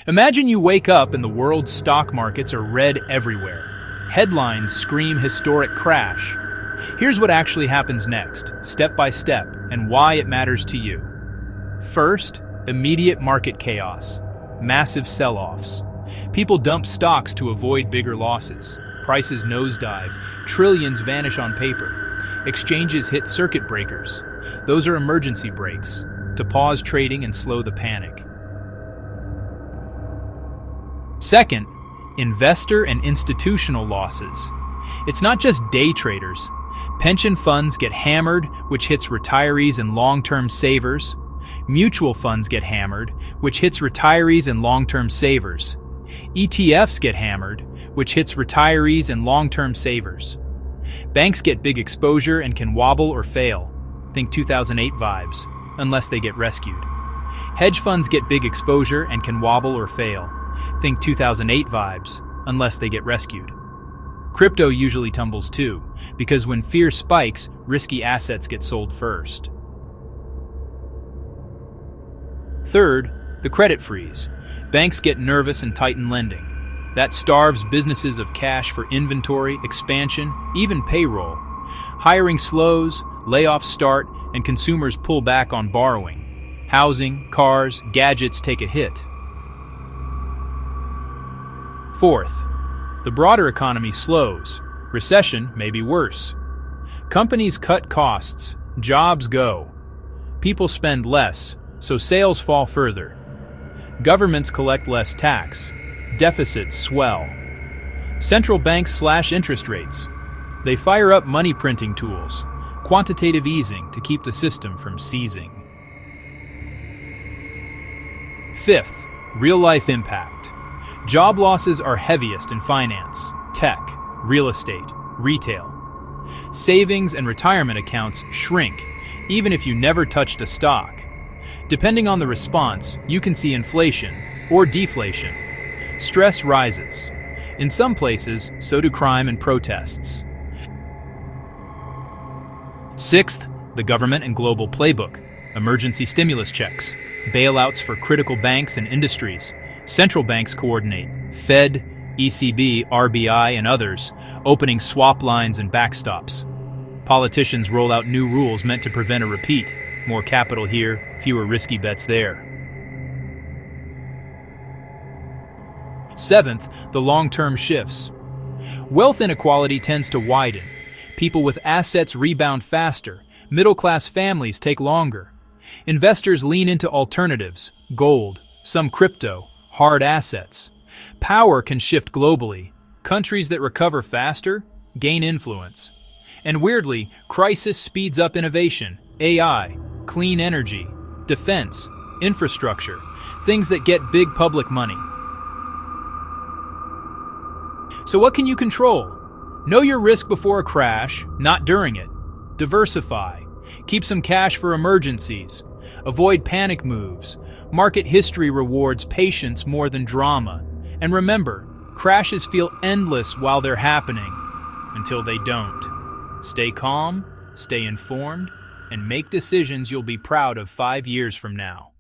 Imagine you wake up and the world's stock markets are red everywhere. Headlines scream historic crash. Here's what actually happens next, step by step, and why it matters to you. First, immediate market chaos. Massive sell-offs. People dump stocks to avoid bigger losses. Prices nosedive. Trillions vanish on paper. Exchanges hit circuit breakers. Those are emergency brakes, to pause trading and slow the panic. Second, investor and institutional losses. It's not just day traders. Pension funds get hammered, which hits retirees and long-term savers. Mutual funds get hammered, which hits retirees and long-term savers. ETFs get hammered, which hits retirees and long-term savers. Banks get big exposure and can wobble or fail. Think 2008 vibes, unless they get rescued. Hedge funds get big exposure and can wobble or fail. Think 2008 vibes, unless they get rescued. Crypto usually tumbles too, because when fear spikes, risky assets get sold first. Third, the credit freeze. Banks get nervous and tighten lending. That starves businesses of cash for inventory, expansion, even payroll. Hiring slows, layoffs start, and consumers pull back on borrowing. Housing, cars, gadgets take a hit. Fourth, the broader economy slows. Recession may be worse. Companies cut costs, jobs go. People spend less, so sales fall further. Governments collect less tax. Deficits swell. Central banks slash interest rates. They fire up money printing tools, quantitative easing to keep the system from seizing. Fifth, real-life impact. Job losses are heaviest in finance, tech, real estate, retail. Savings and retirement accounts shrink, even if you never touched a stock. Depending on the response, you can see inflation or deflation. Stress rises. In some places, so do crime and protests. Sixth, the government and global playbook. Emergency stimulus checks, bailouts for critical banks and industries. Central banks coordinate, Fed, ECB, RBI, and others, opening swap lines and backstops. Politicians roll out new rules meant to prevent a repeat. More capital here, fewer risky bets there. Seventh, the long-term shifts. Wealth inequality tends to widen. People with assets rebound faster. Middle-class families take longer. Investors lean into alternatives, gold, some crypto, hard assets. Power can shift globally. Countries that recover faster gain influence. And weirdly, crisis speeds up innovation, AI, clean energy, defense, infrastructure, things that get big public money. So what can you control? Know your risk before a crash, not during it. Diversify. Keep some cash for emergencies. Avoid panic moves. Market history rewards patience more than drama. And remember, crashes feel endless while they're happening, until they don't. Stay calm, stay informed, and make decisions you'll be proud of 5 years from now.